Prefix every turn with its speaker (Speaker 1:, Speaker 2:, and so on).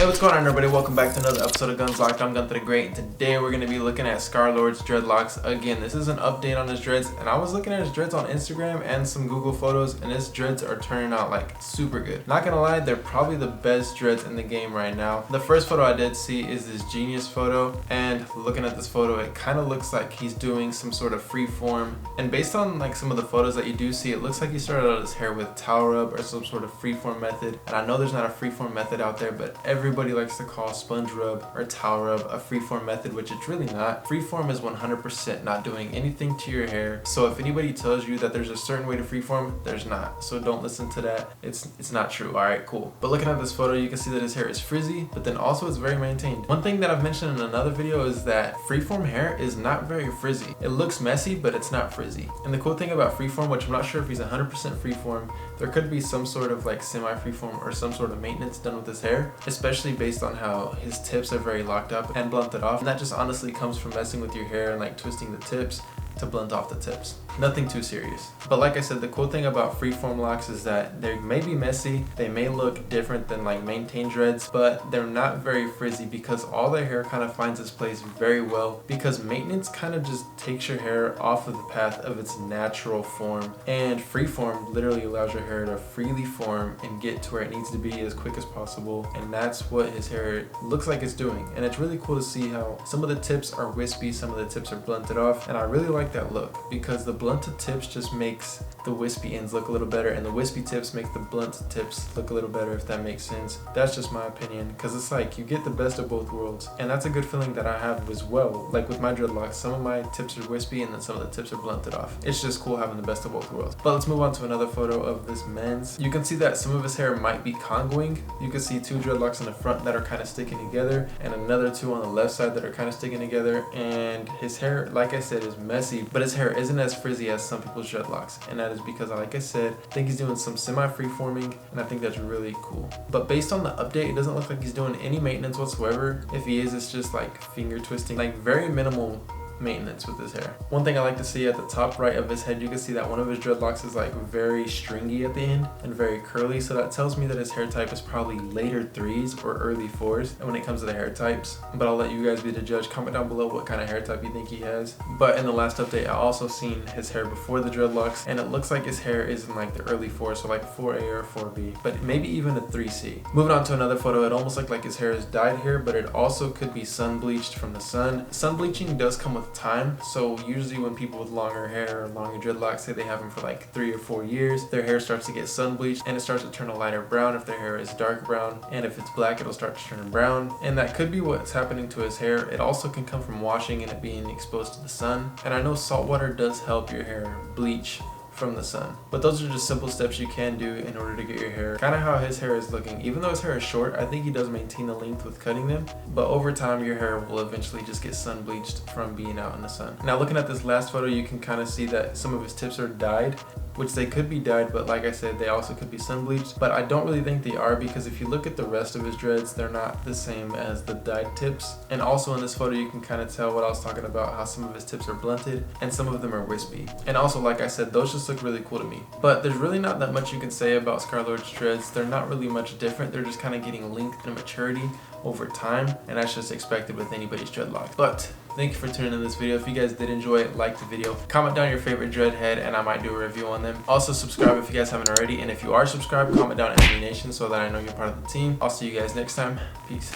Speaker 1: Hey, what's going on, everybody? Welcome back to another episode of Guns Locked. I'm Gunther the Great, and today we're going to be looking at Scarlxrd's dreadlocks. Again, this is an update on his dreads, and I was looking at his dreads on Instagram and some Google photos, and his dreads are turning out like super good. Not gonna lie, they're probably the best dreads in the game right now. The first photo I did see is this Genius photo, and looking at this photo, it kind of looks like he's doing some sort of free form. And based on like some of the photos that you do see, it looks like he started out his hair with towel rub or some sort of free form method. And I know there's not a free form method out there, but everybody likes to call sponge rub or towel rub a freeform method, which it's really not. Freeform is 100% not doing anything to your hair. So if anybody tells you that there's a certain way to freeform, there's not. So don't listen to that. It's not true. All right, cool. But looking at this photo, you can see that his hair is frizzy, but then also it's very maintained. One thing that I've mentioned in another video is that freeform hair is not very frizzy. It looks messy, but it's not frizzy. And the cool thing about freeform, which I'm not sure if he's 100% freeform, there could be some sort of like semi-freeform or some sort of maintenance done with his hair, especially based on how his tips are very locked up and blunted off. And that just honestly comes from messing with your hair and like twisting the tips to blunt off the tips. Nothing too serious. But like I said, the cool thing about freeform locks is that they may be messy, they may look different than like maintained dreads, but they're not very frizzy because all their hair kind of finds its place very well, because maintenance kind of just takes your hair off of the path of its natural form, and freeform literally allows your hair to freely form and get to where it needs to be as quick as possible. And that's what his hair looks like it's doing. And it's really cool to see how some of the tips are wispy, some of the tips are blunted off, and I really like that look because the blunted tips just makes the wispy ends look a little better, and the wispy tips make the blunted tips look a little better, if that makes sense. That's just my opinion, because it's like you get the best of both worlds, and that's a good feeling that I have as well. Like with my dreadlocks, some of my tips are wispy and then some of the tips are blunted off. It's just cool having the best of both worlds. But let's move on to another photo of this men's. You can see that some of his hair might be congoing. You can see two dreadlocks in the front that are kind of sticking together and another two on the left side that are kind of sticking together, and his hair, like I said, is messy, but his hair isn't as frizzy as some people's dreadlocks, and that is because, like I said, I think he's doing some semi-free forming, and I think that's really cool. But based on the update, it doesn't look like he's doing any maintenance whatsoever. If he is, it's just like finger twisting, like very minimal maintenance with his hair. One thing I like to see at the top right of his head, you can see that one of his dreadlocks is like very stringy at the end and very curly, so that tells me that his hair type is probably later 3s or early 4s and when it comes to the hair types. But I'll let you guys be the judge. Comment down below what kind of hair type you think he has. But in the last update, I also seen his hair before the dreadlocks, and it looks like his hair is in like the early 4s, so like 4A or 4B, but maybe even a 3C. Moving on to another photo, it almost looked like his hair is dyed here, but it also could be sun bleached from the sun. Sun bleaching does come with time, so usually when people with longer hair or longer dreadlocks, say they have them for like 3 or 4 years, their hair starts to get sun bleached and it starts to turn a lighter brown if their hair is dark brown, and if it's black it'll start to turn brown, and that could be what's happening to his hair. It also can come from washing and it being exposed to the sun, and I know salt water does help your hair bleach from the sun, but those are just simple steps you can do in order to get your hair kind of how his hair is looking. Even though his hair is short, I think he does maintain the length with cutting them, but over time your hair will eventually just get sun bleached from being out in the sun. Now looking at this last photo, you can kind of see that some of his tips are dyed, which they could be dyed, but like I said, they also could be sun bleached, but I don't really think they are, because if you look at the rest of his dreads, they're not the same as the dyed tips. And also in this photo you can kind of tell what I was talking about, how some of his tips are blunted and some of them are wispy. And also, like I said, those just look really cool to me. But there's really not that much you can say about Scarlxrd's dreads. They're not really much different. They're just kind of getting length and maturity over time, and that's just expected with anybody's dreadlock. But thank you for tuning in this video. If you guys did enjoy it, like the video, comment down your favorite dread head and I might do a review on them. Also subscribe if you guys haven't already, and if you are subscribed, comment down SB Nation so that I know you're part of the team. I'll see you guys next time. Peace.